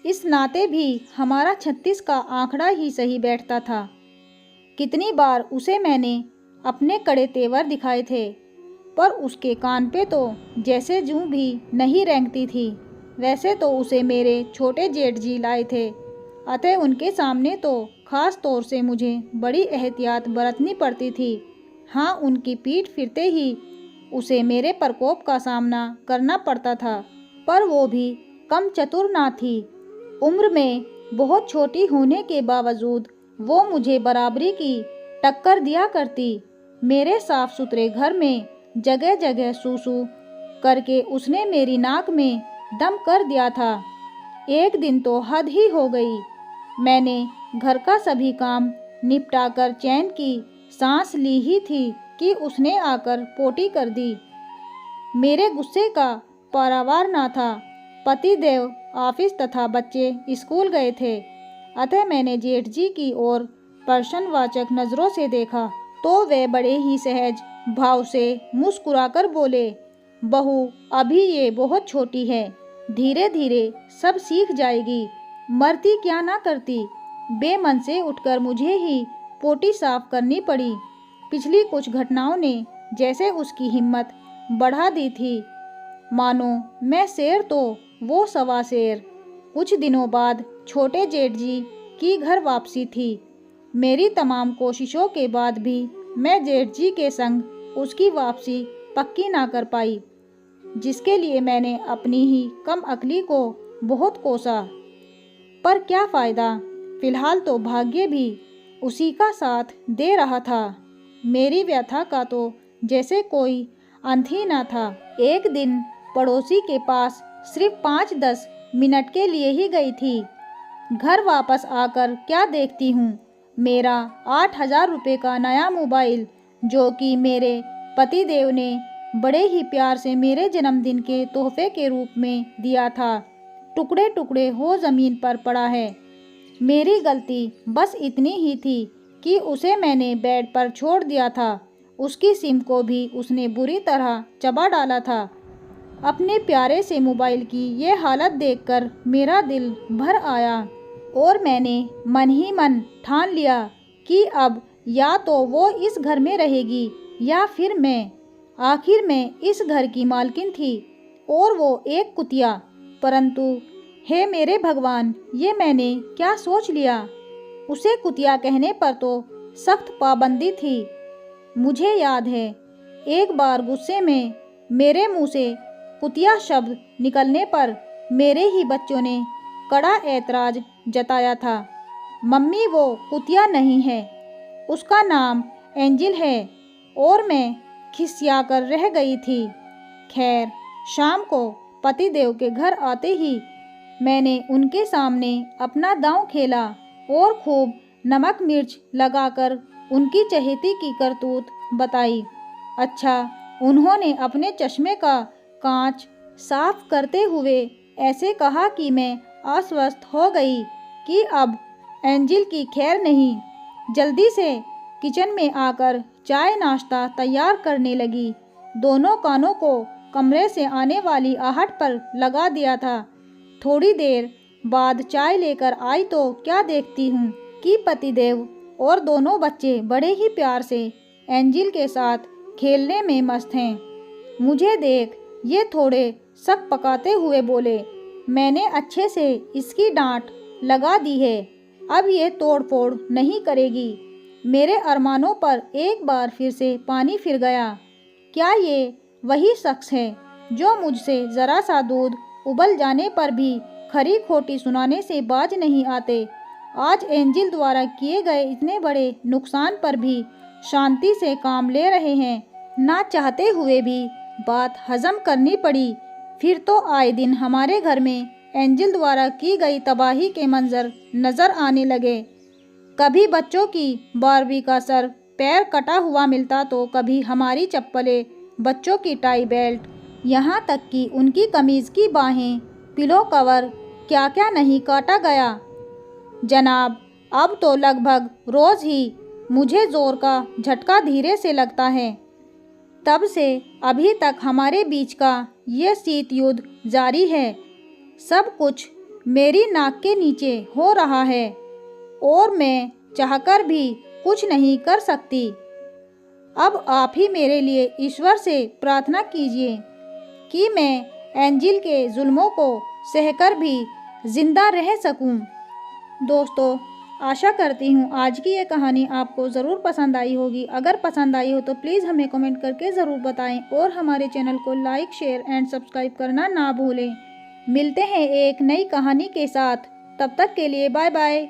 इस नाते भी हमारा 36 का आंकड़ा ही सही बैठता था। कितनी बार उसे मैंने अपने कड़े तेवर दिखाए थे, पर उसके कान पे तो जैसे जूं भी नहीं रेंगती थी। वैसे तो उसे मेरे छोटे जेठ जी लाए थे, अतः उनके सामने तो खास तौर से मुझे बड़ी एहतियात बरतनी पड़ती थी। हाँ, उनकी पीठ फिरते ही उसे मेरे प्रकोप का सामना करना पड़ता था, पर वो भी कम चतुर ना थी। उम्र में बहुत छोटी होने के बावजूद वो मुझे बराबरी की टक्कर दिया करती। मेरे साफ सुथरे घर में जगह जगह सूसू करके उसने मेरी नाक में दम कर दिया था। एक दिन तो हद ही हो गई। मैंने घर का सभी काम निपटाकर चैन की सांस ली ही थी कि उसने आकर पोटी कर दी। मेरे गुस्से का पारावार ना था। पतिदेव ऑफिस तथा बच्चे स्कूल गए थे, अतः मैंने जेठ जी की ओर प्रश्नवाचक नज़रों से देखा तो वे बड़े ही सहज भाव से मुस्कुराकर बोले, बहू अभी ये बहुत छोटी है, धीरे धीरे सब सीख जाएगी। मरती क्या ना करती। बेमन से उठकर मुझे ही पोटी साफ करनी पड़ी। पिछली कुछ घटनाओं ने जैसे उसकी हिम्मत बढ़ा दी थी। मानो मैं शेर तो वो सवा शेर। कुछ दिनों बाद छोटे जेठ जी की घर वापसी थी। मेरी तमाम कोशिशों के बाद भी मैं जेठ जी के संग उसकी वापसी पक्की ना कर पाई, जिसके लिए मैंने अपनी ही कम अक्ली को बहुत कोसा। पर क्या फ़ायदा, फिलहाल तो भाग्य भी उसी का साथ दे रहा था। मेरी व्यथा का तो जैसे कोई अंत ही ना था। एक दिन पड़ोसी के पास सिर्फ 5-10 मिनट के लिए ही गई थी। घर वापस आकर क्या देखती हूँ, मेरा 8,000 रुपये का नया मोबाइल, जो कि मेरे पतिदेव ने बड़े ही प्यार से मेरे जन्मदिन के तोहफे के रूप में दिया था, टुकड़े टुकड़े हो ज़मीन पर पड़ा है। मेरी गलती बस इतनी ही थी कि उसे मैंने बेड पर छोड़ दिया था। उसकी सिम को भी उसने बुरी तरह चबा डाला था। अपने प्यारे से मोबाइल की ये हालत देखकर मेरा दिल भर आया और मैंने मन ही मन ठान लिया कि अब या तो वो इस घर में रहेगी या फिर मैं। आखिर मैं इस घर की मालकिन थी और वो एक कुतिया। परंतु हे मेरे भगवान, ये मैंने क्या सोच लिया। उसे कुतिया कहने पर तो सख्त पाबंदी थी। मुझे याद है, एक बार गुस्से में मेरे मुंह से कुतिया शब्द निकलने पर मेरे ही बच्चों ने कड़ा ऐतराज जताया था। मम्मी, वो कुतिया नहीं है, उसका नाम एंजिल है। और मैं खिसियाकर रह गई थी। खैर, शाम को पतिदेव के घर आते ही मैंने उनके सामने अपना दांव खेला और खूब नमक मिर्च लगाकर उनकी चहेती की करतूत बताई। अच्छा, उन्होंने अपने चश्मे का कांच साफ करते हुए ऐसे कहा कि मैं आश्वस्त हो गई कि अब एंजिल की खैर नहीं। जल्दी से किचन में आकर चाय नाश्ता तैयार करने लगी। दोनों कानों को कमरे से आने वाली आहट पर लगा दिया था। थोड़ी देर बाद चाय लेकर आई तो क्या देखती हूँ कि पतिदेव और दोनों बच्चे बड़े ही प्यार से एंजिल के साथ खेलने में मस्त हैं। मुझे देख ये थोड़े शक पकाते हुए बोले, मैंने अच्छे से इसकी डांट लगा दी है, अब ये तोड़ फोड़ नहीं करेगी। मेरे अरमानों पर एक बार फिर से पानी फिर गया। क्या ये वही शख्स है जो मुझसे ज़रा सा दूध उबल जाने पर भी खरी खोटी सुनाने से बाज नहीं आते। आज एंजिल द्वारा किए गए इतने बड़े नुकसान पर भी शांति से काम ले रहे हैं। ना चाहते हुए भी बात हजम करनी पड़ी। फिर तो आए दिन हमारे घर में एंजिल द्वारा की गई तबाही के मंजर नज़र आने लगे। कभी बच्चों की बारबी का सर पैर कटा हुआ मिलता तो कभी हमारी चप्पलें, बच्चों की टाई बेल्ट, यहाँ तक कि उनकी कमीज़ की बाहें, पिलो कवर, क्या क्या नहीं काटा गया। जनाब, अब तो लगभग रोज़ ही मुझे ज़ोर का झटका धीरे से लगता है। तब से अभी तक हमारे बीच का ये शीत युद्ध जारी है। सब कुछ मेरी नाक के नीचे हो रहा है और मैं चाहकर भी कुछ नहीं कर सकती। अब आप ही मेरे लिए ईश्वर से प्रार्थना कीजिए कि मैं एंजिल के जुल्मों को सहकर भी जिंदा रह सकूं। दोस्तों, आशा करती हूँ आज की ये कहानी आपको ज़रूर पसंद आई होगी। अगर पसंद आई हो तो प्लीज़ हमें कमेंट करके ज़रूर बताएं और हमारे चैनल को लाइक, शेयर एंड सब्सक्राइब करना ना भूलें। मिलते हैं एक नई कहानी के साथ, तब तक के लिए बाय बाय।